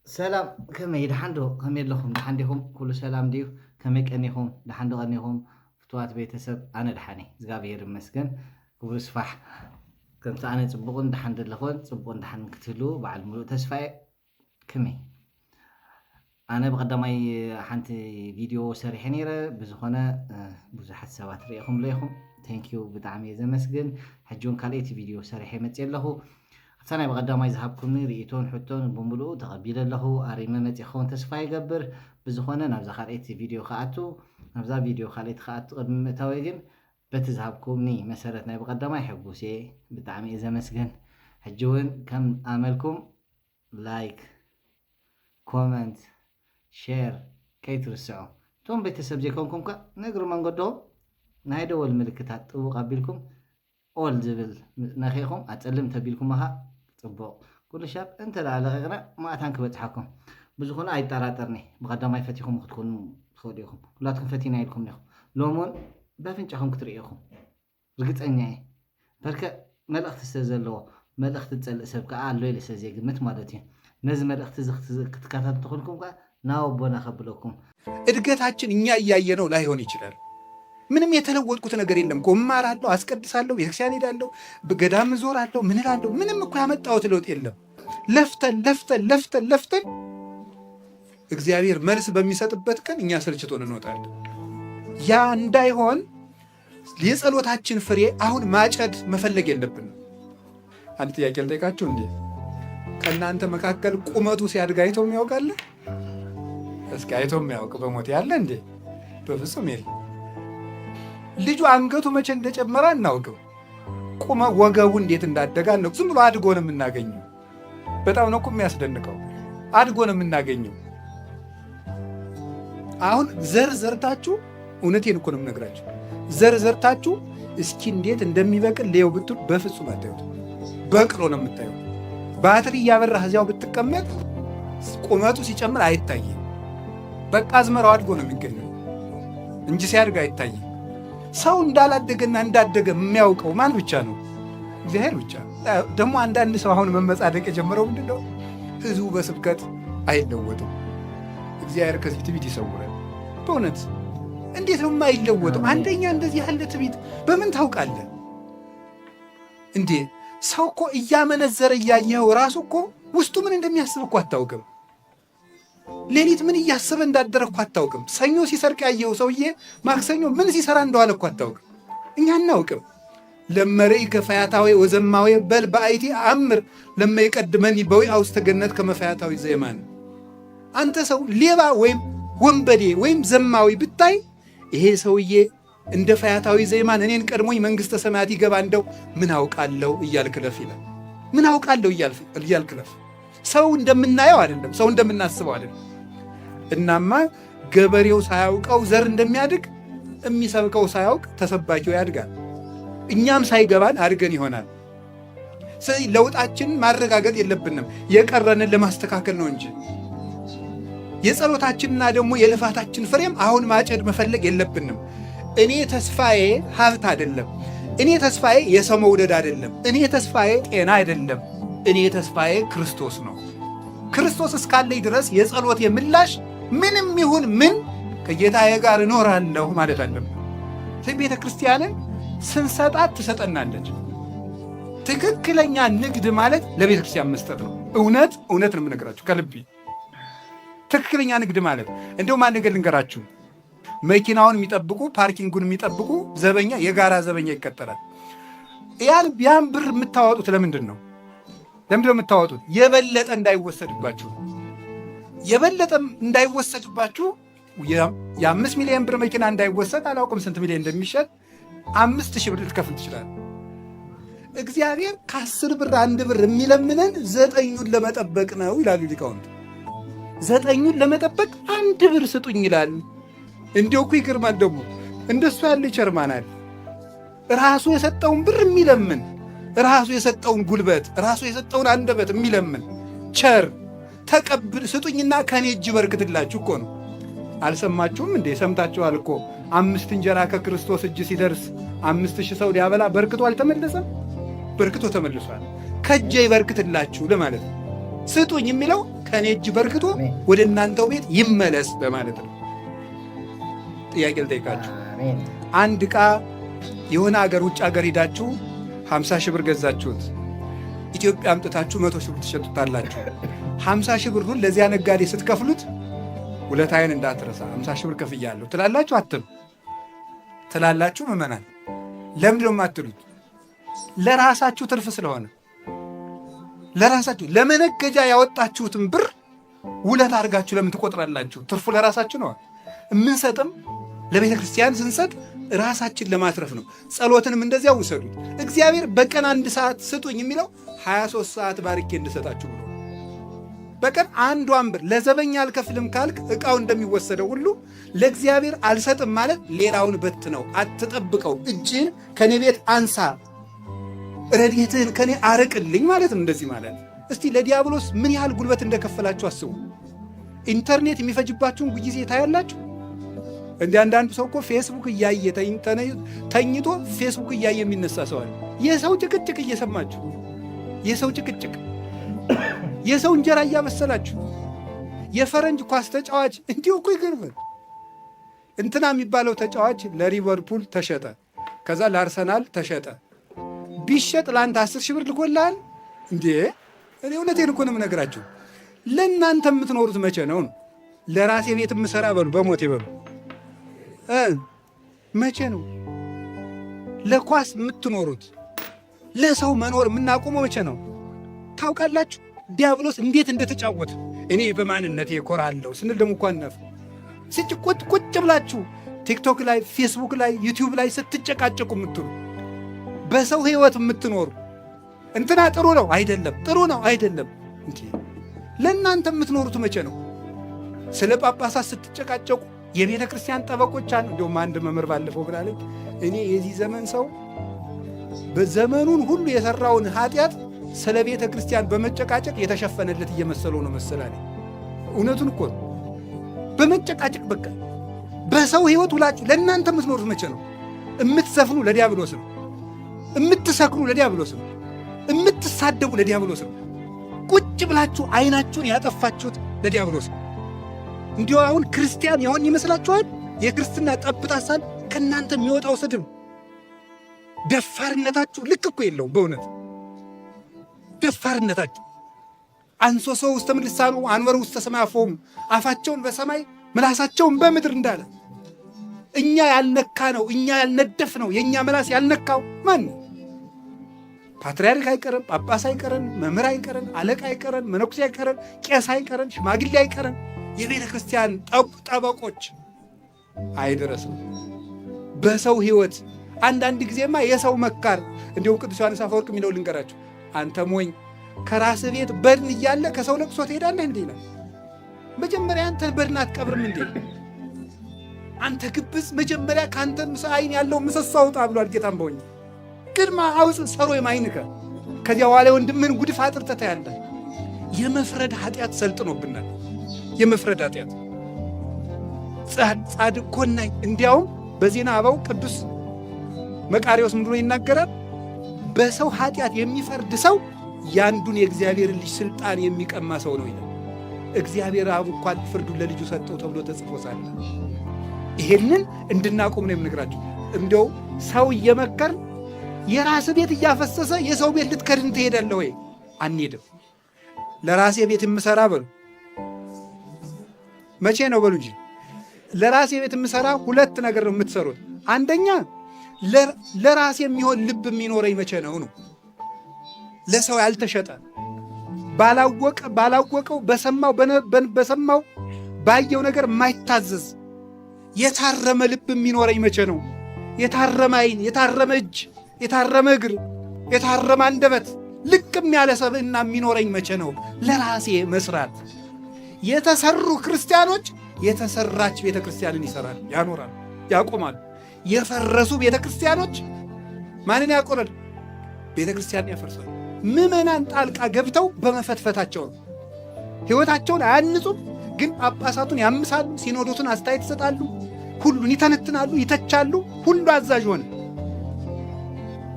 سلام كمي دحندو كمي لكم دحنديكم كل سلام ديو كمي كنيكم دحندو غنيكم فتوات بيتسب أنا دحاني زغابير مسكن كبر صفح كنت أنا صبغون دحند لكم صبغون دحن كتلو بعد ملو تسفاي كمي أنا بقدمي حنت فيديو سريح نيرة بزخونة بزحت سوات ريكم ليكم ثانك بتعمي زي مسكن حجون كاليتي فيديو سريح متيل له سنة بقدم يذهبكم ريتون حتون بملؤ تقبيل له أريمة متيخون تسفى يقبر بزخونة نبذ خاليتي فيديو خاتو نبذ فيديو خاليت خاتو قدم تويجن بتذهبكم ني مسارتنا بقدم يحبوسي بتعمي إذا مسجن حجون كم أعملكم لايك كومنت شير كي ترسعوا توم بتسبجيكم كا نقرأ من قدام نهيدو الملكات وقبلكم أول زبل نخيكم أتعلم تبيلكم مها صبوا كل شاب أنت لا غيرنا ما أتانك بتحكم بزخون أي تراترني بقدر ما يفتيكم تكون خوديكم لا تكون فتينا لكم لكم لومون بفنجحكم كتريكم رجعت أني بركة ملأخت استزلوا ملأخت تسأل سبك على ليل سزيق مت مالتين نزم ملأخت كتكاتات تدخلكم كا ناو بنا خبلكم እድገታችን እኛ እያየነው ላይሆን ይችላል። ምንም የተለወጥኩት ነገር የለም። ቆማራለሁ፣ አስቀድሳለሁ፣ ቤተክርስቲያን ሄዳለሁ፣ በገዳም ዞራለሁ፣ ምን እላለሁ። ምንም እኮ ያመጣሁት ለውጥ የለም። ለፍተን እግዚአብሔር መልስ በሚሰጥበት ቀን እኛ ሰልችቶን እንወጣለን። ያ እንዳይሆን የጸሎታችን ፍሬ አሁን ማጨድ መፈለግ የለብንም። አንድ ጥያቄ ልጠይቃችሁ። እንዴ ከእናንተ መካከል ቁመቱ ሲያድግ አይቶ የሚያውቃል? እስኪ አይቶ የሚያውቅ በሞት ያለ እንዴ? በፍጹም የለም። ልጁ አንገቱ መቼ እንደጨመረ አናውቅም። ወገቡ እንዴት እንዳደገ ነው። ዝም ብሎ አድጎ ነው የምናገኘው። በጣም ነው እኮ የሚያስደንቀው። አድጎ ነው የምናገኘው። አሁን ዘር ዘርታችሁ፣ እውነቴን እኮ ነው የምነግራችሁ፣ ዘር ዘርታችሁ እስኪ እንዴት እንደሚበቅል ሌው ብትሉ በፍጹም አታዩት። በቅሎ ነው የምታዩት። ባትሪ እያበራህ እዚያው ብትቀመጥ ቁመቱ ሲጨምር አይታይም። በቃ አዝመራው አድጎ ነው የሚገኘው እንጂ ሲያድግ አይታይም። ሰው እንዳላደገና እንዳደገ የሚያውቀው ማን ብቻ ነው? እግዚአብሔር ብቻ። ደግሞ አንዳንድ ሰው አሁን መመጻደቅ የጀመረው ምንድነው? ህዝቡ በስብከት አይለወጥም። እግዚአብሔር ከዚህ ትዕቢት ይሰውራል። በእውነት እንዴት ነው የማይለወጠው? አንደኛ እንደዚህ ያለ ትዕቢት በምን ታውቃለህ እንዴ? ሰው እኮ እያመነዘረ እያየኸው ራሱ እኮ ውስጡ ምን እንደሚያስብ እኮ አታውቅም። ሌሊት ምን እያሰበ እንዳደረ እኮ አታውቅም። ሰኞ ሲሰርቅ ያየው ሰውዬ ማክሰኞ ምን ሲሰራ እንደዋለ እኮ አታውቅም። እኛ አናውቅም። ለመረይ ከፈያታዊ ወዘማዊ በል በአይቲ አምር ለማይቀድመን በውይ አውስተ ገነት ከመፈያታዊ ዘየማን። አንተ ሰው ሌባ ወይም ወንበዴ ወይም ዘማዊ ብታይ ይሄ ሰውዬ እንደ ፈያታዊ ዘየማን እኔን ቀድሞኝ መንግስተ ሰማያት ይገባ እንደው ምን አውቃለሁ እያልክለፍ ይላል። ምን አውቃለሁ እያልክለፍ። ሰው እንደምናየው አይደለም፣ ሰው እንደምናስበው አይደለም። እናማ ገበሬው ሳያውቀው ዘር እንደሚያድግ የሚሰብከው ሳያውቅ ተሰባኪው ያድጋል። እኛም ሳይገባን አድገን ይሆናል። ስለዚህ ለውጣችንን ማረጋገጥ የለብንም፣ የቀረንን ለማስተካከል ነው እንጂ የጸሎታችንና ደግሞ የልፋታችን ፍሬም አሁን ማጨድ መፈለግ የለብንም። እኔ ተስፋዬ ሀብት አይደለም። እኔ ተስፋዬ የሰው መውደድ አይደለም። እኔ ተስፋዬ ጤና አይደለም። እኔ ተስፋዬ ክርስቶስ ነው። ክርስቶስ እስካለኝ ድረስ የጸሎት የምላሽ ምንም ይሁን ምን ከጌታዬ ጋር እኖራለሁ ማለት አለብን። ቤተ ክርስቲያንን ስንሰጣት ትሰጠናለች። ትክክለኛ ንግድ ማለት ለቤተ ክርስቲያን መስጠት ነው። እውነት ነው የምነግራችሁ ከልቤ። ትክክለኛ ንግድ ማለት እንደውም አንድ ነገር ልንገራችሁ። መኪናውን የሚጠብቁ ፓርኪንጉን የሚጠብቁ ዘበኛ፣ የጋራ ዘበኛ ይቀጠራል። ያን ብር የምታወጡት ለምንድን ነው? ለምንድን ነው የምታወጡት? የበለጠ እንዳይወሰድባችሁ። የበለጠ እንዳይወሰድባችሁ የ5 ሚሊዮን ብር መኪና እንዳይወሰድ፣ አላውቅም ስንት ሚሊዮን እንደሚሸጥ 5,000 ብር ልትከፍል ትችላል። እግዚአብሔር ከ10 ብር 1 ብር የሚለምነን 9ኙን ለመጠበቅ ነው ይላሉ ሊቃውንት። 9ኙን ለመጠበቅ 1 ብር ስጡኝ ይላል። እንዲሁ እኮ ይገርማል። ደግሞ እንደሱ ያለ ቸርማናል። ራሱ የሰጠውን ብር የሚለምን፣ ራሱ የሰጠውን ጉልበት፣ ራሱ የሰጠውን አንደበት የሚለምን ቸር ተቀብል ስጡኝና ከኔ እጅ በርክትላችሁ እኮ ነው። አልሰማችሁም እንዴ? ሰምታችኋል እኮ 5 እንጀራ ከክርስቶስ እጅ ሲደርስ 5,000 ሰው ሊያበላ በርክቶ አልተመለሰም? በርክቶ ተመልሷል። ከእጄ ይበርክትላችሁ ለማለት ነው። ስጡኝ የሚለው ከኔ እጅ በርክቶ ወደ እናንተው ቤት ይመለስ በማለት ነው። ጥያቄ ልጠይቃችሁ። አንድ ዕቃ የሆነ ሀገር ውጭ ሀገር ሄዳችሁ 50 ሺህ ብር ገዛችሁት። ኢትዮጵያ አምጥታችሁ 100 ሺህ ብር ትሸጡታላችሁ። 50 ሺህ ብሩን ለዚያ ነጋዴ ስትከፍሉት ውለታዬን እንዳትረሳ 50 ሺህ ብር ከፍያለሁ ትላላችሁ? አትሉ ትላላችሁ? ምዕመናን ለምንድን ነው የማትሉት? ለራሳችሁ ትርፍ ስለሆነ። ለራሳችሁ ለመነገጃ ያወጣችሁትን ብር ውለት አድርጋችሁ ለምን ትቆጥራላችሁ? ትርፉ ለራሳችሁ ነው። የምንሰጥም ለቤተ ክርስቲያን ስንሰጥ ራሳችን ለማትረፍ ነው። ጸሎትንም እንደዚያ ውሰዱት። እግዚአብሔር በቀን 1 ሰዓት ስጡኝ የሚለው 23 ሰዓት ባርኬ እንድሰጣችሁ ብሎ በቀን 1 ብር ለዘበኛ አልከፍልም ካልክ ዕቃው እንደሚወሰደው ሁሉ ለእግዚአብሔር አልሰጥም ማለት ሌላውን በት ነው። አትጠብቀው። እጅህን ከኔ ቤት አንሳ፣ ረድኤትህን ከኔ አርቅልኝ ማለት ነው። እንደዚህ ማለት እስቲ ለዲያብሎስ ምን ያህል ጉልበት እንደከፈላችሁ አስቡ። ኢንተርኔት የሚፈጅባችሁን ጊዜ ታያላችሁ። እንደ አንዳንዱ ሰው እኮ ፌስቡክ እያየ ተኝቶ ፌስቡክ እያየ የሚነሳ ሰው አለ። የሰው ጭቅጭቅ እየሰማችሁ፣ የሰው ጭቅጭቅ፣ የሰው እንጀራ እያበሰላችሁ። የፈረንጅ ኳስ ተጫዋች እንዲሁ እኮ ይገርማል። እንትና የሚባለው ተጫዋች ለሊቨርፑል ተሸጠ፣ ከዛ ለአርሰናል ተሸጠ። ቢሸጥ ለአንተ 10 ሺህ ብር ልኮልሃል እንዴ? እኔ እውነቴን እኮ ነው የምነግራችሁ። ለእናንተ የምትኖሩት መቼ ነው? ለራሴ ቤት የምሰራ በሉ በሞቴ በሉ መቼ ነው? ለኳስ የምትኖሩት ለሰው መኖር የምናቆመው መቼ ነው? ታውቃላችሁ ዲያብሎስ እንዴት እንደተጫወተ። እኔ በማንነቴ እኮራለሁ ስንል ደግሞ እኮ አነፍ ቁጭ ብላችሁ ቲክቶክ ላይ ፌስቡክ ላይ ዩቲዩብ ላይ ስትጨቃጨቁ የምትሉ በሰው ህይወት የምትኖሩ እንትና ጥሩ ነው አይደለም፣ ጥሩ ነው አይደለም። እንዴ ለእናንተ የምትኖሩት መቼ ነው? ስለ ጳጳሳት ስትጨቃጨቁ የቤተ ክርስቲያን ጠበቆች አሉ። እንደውም አንድ መምህር ባለፈው ብላለች፣ እኔ የዚህ ዘመን ሰው በዘመኑን ሁሉ የሰራውን ኃጢአት ስለ ቤተ ክርስቲያን በመጨቃጨቅ የተሸፈነለት እየመሰለው ነው መሰላል። እውነቱን እኮ በመጨቃጨቅ በቃ በሰው ህይወት ውላችሁ ለእናንተ የምትኖሩት መቼ ነው? የምትዘፍኑ ለዲያብሎስ ነው፣ የምትሰክሩ ለዲያብሎስ ነው፣ የምትሳደቡ ለዲያብሎስ ነው። ቁጭ ብላችሁ አይናችሁን ያጠፋችሁት ለዲያብሎስ ነው። እንዲሁ አሁን ክርስቲያን የሆን ይመስላችኋል? የክርስትና ጠብታ ሳል ከእናንተ የሚወጣው ስድብ ደፋርነታችሁ ልክ እኮ የለውም። በእውነት ደፋርነታችሁ አንሶሶ ውስተ ምድር ልሳኑ አንወር ውስተ ሰማይ አፎሙ፣ አፋቸውን በሰማይ ምላሳቸውን በምድር እንዳለ እኛ ያልነካ ነው፣ እኛ ያልነደፍ ነው። የእኛ ምላስ ያልነካው ማን ነው? ፓትርያርክ አይቀረን፣ ጳጳስ አይቀረን፣ መምህር አይቀረን፣ አለቃ አይቀረን፣ መነኩሴ አይቀረን፣ ቄስ አይቀረን፣ ሽማግሌ አይቀረን፣ የቤተ ክርስቲያን ጠበቆች አይደረስም። በሰው ህይወት አንዳንድ ጊዜማ የሰው መካር። እንዲሁም ቅዱስ ዮሐንስ አፈወርቅ የሚለው ልንገራችሁ፣ አንተ ሞኝ ከራስህ ቤት በድን እያለ ከሰው ለቅሶ ትሄዳለህ እንዴ ይላል። መጀመሪያ አንተ በድን አትቀብርም እንዴ? አንተ ግብዝ፣ መጀመሪያ ከአንተ አይን ያለው ምሰሶ አውጣ ብሏል ጌታም በወኝ ቅድማ አውፅ ሰሮ የማይንከ ከዚያ በኋላ ወንድምህን ጉድፍ አጥርተህ ታያለህ። የመፍረድ ኃጢአት ሰልጥኖብናል። የመፍረድ ኃጢአት ጻድቅ ኮናኝ። እንዲያውም በዜና አበው ቅዱስ መቃርዮስ ምንድን ነው ይናገራል? በሰው ኃጢአት የሚፈርድ ሰው ያንዱን የእግዚአብሔርን ልጅ ስልጣን የሚቀማ ሰው ነው ይላል። እግዚአብሔር አብ እንኳን ፍርዱን ለልጁ ሰጠው ተብሎ ተጽፎ ሳለ ይሄንን እንድናቆም ነው የምነግራችሁ። እንደው ሰው እየመከርን የራስ ቤት እያፈሰሰ የሰው ቤት ልትከድን ትሄዳለህ ወይ? አንሄድም። ለራሴ ቤት የምሰራ በሉ መቼ ነው በሉ እንጂ ለራሴ ቤት የምሰራ 2 ነገር ነው የምትሰሩት። አንደኛ ለራሴ የሚሆን ልብ የሚኖረኝ መቼ ነው ነው። ለሰው ያልተሸጠ ባላወቀው በሰማው ባየው ነገር የማይታዘዝ የታረመ ልብ የሚኖረኝ መቼ ነው? የታረመ አይን፣ የታረመ እጅ፣ የታረመ እግር፣ የታረመ አንደበት፣ ልቅም ያለ ሰብዕና የሚኖረኝ መቼ ነው? ለራሴ መስራት። የተሰሩ ክርስቲያኖች የተሰራች ቤተ ክርስቲያንን ይሰራል፣ ያኖራል፣ ያቆማል። የፈረሱ ቤተ ክርስቲያኖች ማንን ያቆራል? ቤተ ክርስቲያንን ያፈርሳል። ምዕመናን ጣልቃ ገብተው በመፈትፈታቸው ነው። ሕይወታቸውን አያንጹም፣ ግን ጳጳሳቱን ያምሳሉ፣ ሲኖዶቱን አስተያየት ይሰጣሉ፣ ሁሉን ይተነትናሉ፣ ይተቻሉ። ሁሉ አዛዥ ሆነ።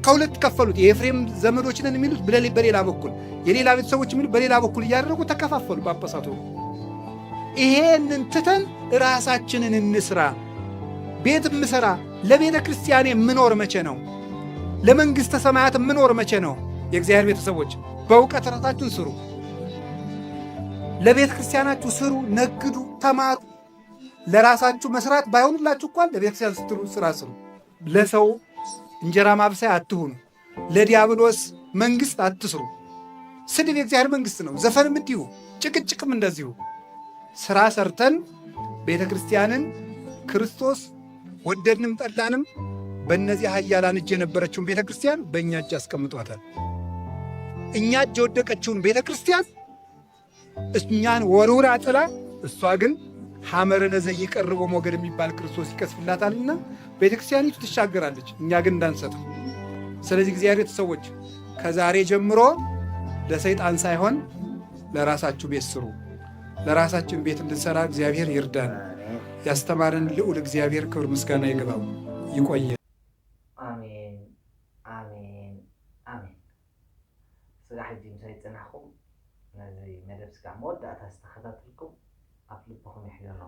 ከሁለት ከፈሉት። የኤፍሬም ዘመዶች ነን የሚሉት በሌላ በኩል፣ የሌላ ቤተሰቦች የሚሉት በሌላ በኩል እያደረጉ ተከፋፈሉ ጳጳሳቱ። ይሄንን ትተን ራሳችንን እንስራ። ቤት ምሰራ ለቤተ ክርስቲያን የምኖር መቼ ነው? ለመንግሥተ ሰማያት የምኖር መቼ ነው? የእግዚአብሔር ቤተሰቦች በእውቀት ራሳችሁን ስሩ። ለቤተ ክርስቲያናችሁ ስሩ፣ ነግዱ፣ ተማሩ። ለራሳችሁ መስራት ባይሆንላችሁ እንኳን ለቤተ ክርስቲያን ስትሉ ስራ ስሩ። ለሰው እንጀራ ማብሰያ አትሁኑ። ለዲያብሎስ መንግሥት አትስሩ። ስድብ የእግዚአብሔር መንግሥት ነው። ዘፈንም እንዲሁ፣ ጭቅጭቅም እንደዚሁ። ሥራ ሰርተን ቤተ ክርስቲያንን ክርስቶስ ወደድንም ጠላንም በእነዚህ ኃያላን እጅ የነበረችውን ቤተ ክርስቲያን በእኛ እጅ አስቀምጧታል። እኛ እጅ የወደቀችውን ቤተ ክርስቲያን እኛን ወርውራ ጥላ፣ እሷ ግን ሐመረነ ዘይቀርቦ ሞገድ የሚባል ክርስቶስ ይቀስፍላታልና ቤተ ክርስቲያኒቱ ትሻገራለች። እኛ ግን እንዳንሰጠው። ስለዚህ እግዚአብሔር ሰዎች ከዛሬ ጀምሮ ለሰይጣን ሳይሆን ለራሳችሁ ቤት ስሩ። ለራሳችን ቤት እንድንሰራ እግዚአብሔር ይርዳን። ያስተማረን ልዑል እግዚአብሔር ክብር ምስጋና ይግባው። ይቆየ። አሜን አሜን አሜን። ስጋ ሕጂ ምሳይ ጽናሕኩም ነዚ መደብ ስጋ መወዳእታ ዝተኸታተልኩም ኣብ ልብኹም ይሕድሮ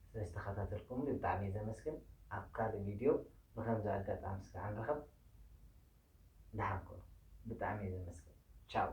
ስለዝተኸታተልኩም ብጣዕሚ ዘመስግን። ኣብ ካልእ ቪድዮ ብከምዚ ኣጋጣሚ ስጋ ንረኸብ ድሓን ኮኑ። ብጣዕሚ ዘመስግን። ቻው